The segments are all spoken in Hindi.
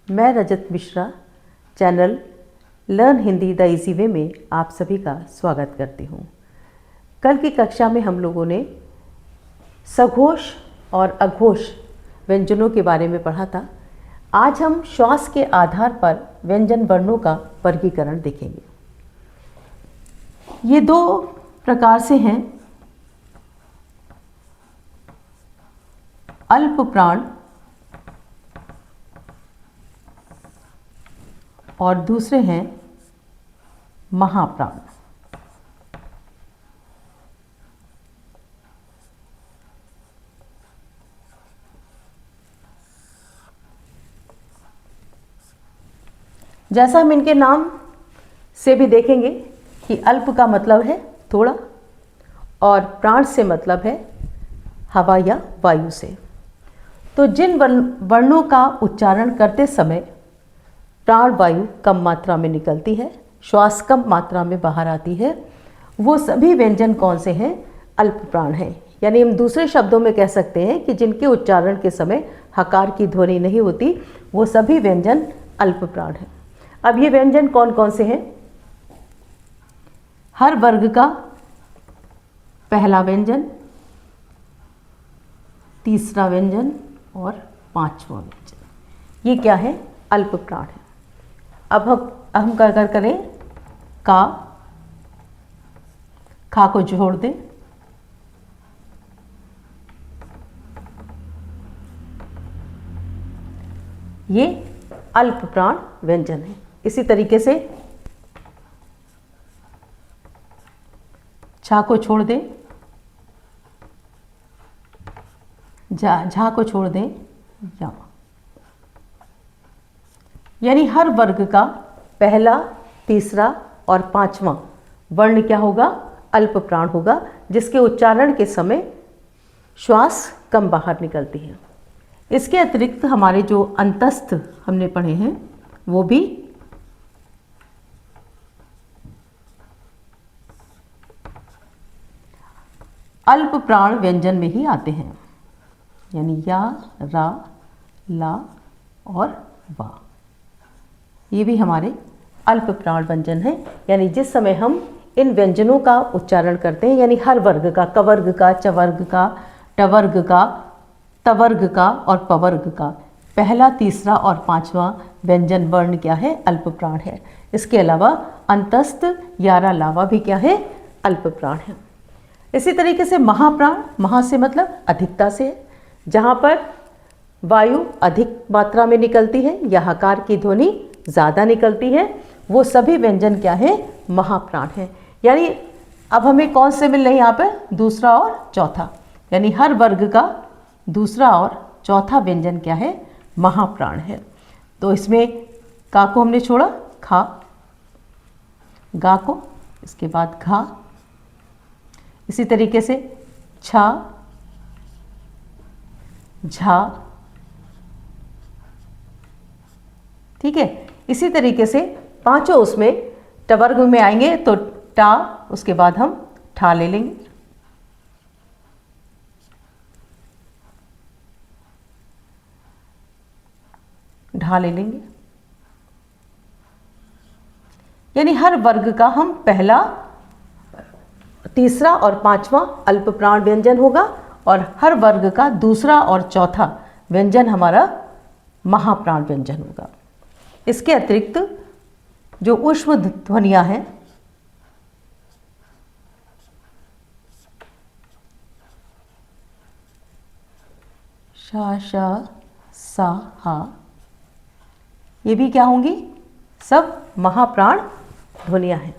मैं Rajat Mishra channel learn Hindi the easy way में आप सभी का स्वागत करती हूँ। कल की कक्षा में हम लोगों ने सघोष और अघोष व्यंजनों के बारे में पढ़ा था। आज हम श्वास के आधार पर व्यंजन वर्णों का वर्गीकरण देखेंगे। ये दो प्रकार से हैं, अल्प प्राण और दूसरे हैं महाप्राण। जैसा हम इनके नाम से भी देखेंगे कि अल्प का मतलब है थोड़ा और प्राण से मतलब है हवा या वायु से। तो जिन वर्णों का उच्चारण करते समय प्राण वायु कम मात्रा में निकलती है, श्वास कम मात्रा में बाहर आती है, वो सभी व्यंजन कौन से हैं? अल्प प्राण हैं। यानी हम दूसरे शब्दों में कह सकते हैं कि जिनके उच्चारण के समय हकार की ध्वनि नहीं होती, वो सभी व्यंजन अल्प प्राण हैं। अब ये व्यंजन कौन कौन से हैं? हर वर्ग का पहला व्यंजन, तीसरा व्यंजन और पांचवा व्यंजन, ये क्या है? अल्प प्राण है। अब हम क्या करें? खा को जोड़ दें, ये अल्प प्राण व्यंजन है। इसी तरीके से छा को छोड़ दें, झा को छोड़ दें, या। यानी हर वर्ग का पहला, तीसरा और पांचवा वर्ण क्या होगा? अल्प प्राण होगा, जिसके उच्चारण के समय श्वास कम बाहर निकलती है। इसके अतिरिक्त हमारे जो अंतस्थ हमने पढ़े हैं वो भी अल्प प्राण व्यंजन में ही आते हैं, यानी या, रा, ला और वा, ये भी हमारे अल्प प्राण व्यंजन हैं। यानी जिस समय हम इन व्यंजनों का उच्चारण करते हैं, यानी हर वर्ग का, कवर्ग का, चवर्ग का, टवर्ग का, तवर्ग का और पवर्ग का पहला, तीसरा और पांचवा व्यंजन वर्ण क्या है? अल्प प्राण है। इसके अलावा अंतस्थ, यारा, लावा भी क्या है? अल्प प्राण है। इसी तरीके से महाप्राण, महा से मतलब अधिकता से, जहाँ पर वायु अधिक मात्रा में निकलती है या हकार की ध्वनि ज़्यादा निकलती है, वो सभी व्यंजन क्या है? महाप्राण है। यानी अब हमें कौन से मिल रहे हैं यहाँ पे? दूसरा और चौथा, यानी हर वर्ग का दूसरा और चौथा व्यंजन क्या है? महाप्राण है। तो इसमें का को हमने छोड़ा, खा, गा को, इसके बाद घा, इसी तरीके से छा, झा, ठीक है। इसी तरीके से पांचों उसमें टवर्ग में आएंगे, तो टा, उसके बाद हम ठा ले लेंगे, ढा ले लेंगे। यानी हर वर्ग का हम पहला, तीसरा और पांचवा अल्प प्राण व्यंजन होगा और हर वर्ग का दूसरा और चौथा व्यंजन हमारा महाप्राण व्यंजन होगा। इसके अतिरिक्त जो ऊष्म ध्वनियां हैं, शा, शा, सा, हा, ये भी क्या होंगी? सब महाप्राण ध्वनियां हैं।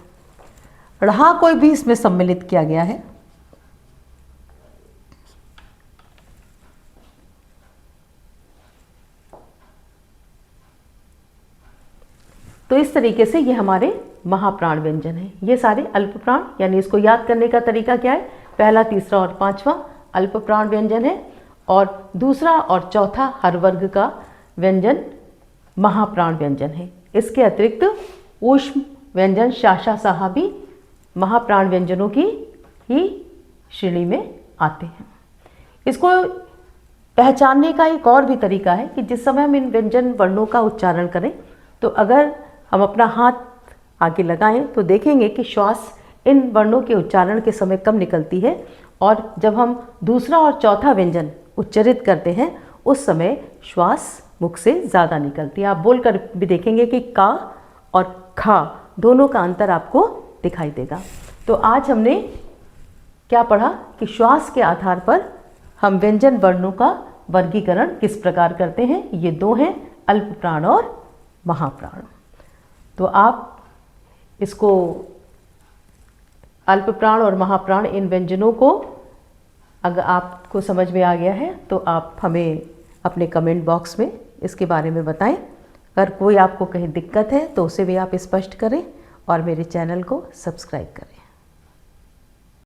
ढ़ा को भी इसमें सम्मिलित किया गया है। तो इस तरीके से ये हमारे महाप्राण व्यंजन हैं। ये सारे अल्प प्राण, यानी इसको याद करने का तरीका क्या है? पहला, तीसरा और पांचवा अल्प प्राण व्यंजन है और दूसरा और चौथा हर वर्ग का व्यंजन महाप्राण व्यंजन है। इसके अतिरिक्त ऊष्म व्यंजन शाशा, साहा भी महाप्राण व्यंजनों की ही श्रेणी में आते हैं। इसको पहचानने का एक और भी तरीका है कि जिस समय हम इन व्यंजन वर्णों का उच्चारण करें तो अगर हम अपना हाथ आगे लगाएं तो देखेंगे कि श्वास इन वर्णों के उच्चारण के समय कम निकलती है, और जब हम दूसरा और चौथा व्यंजन उच्चारित करते हैं उस समय श्वास मुख से ज़्यादा निकलती है। आप बोलकर भी देखेंगे कि का और खा दोनों का अंतर आपको दिखाई देगा। तो आज हमने क्या पढ़ा कि श्वास के आधार पर हम व्यंजन वर्णों का वर्गीकरण किस प्रकार करते हैं। ये दो हैं, अल्प प्राण और महाप्राण। तो आप इसको अल्प प्राण और महाप्राण इन व्यंजनों को अगर आपको समझ में आ गया है तो आप हमें अपने कमेंट बॉक्स में इसके बारे में बताएं। अगर कोई आपको कहीं दिक्कत है तो उसे भी आप स्पष्ट करें और मेरे चैनल को सब्सक्राइब करें।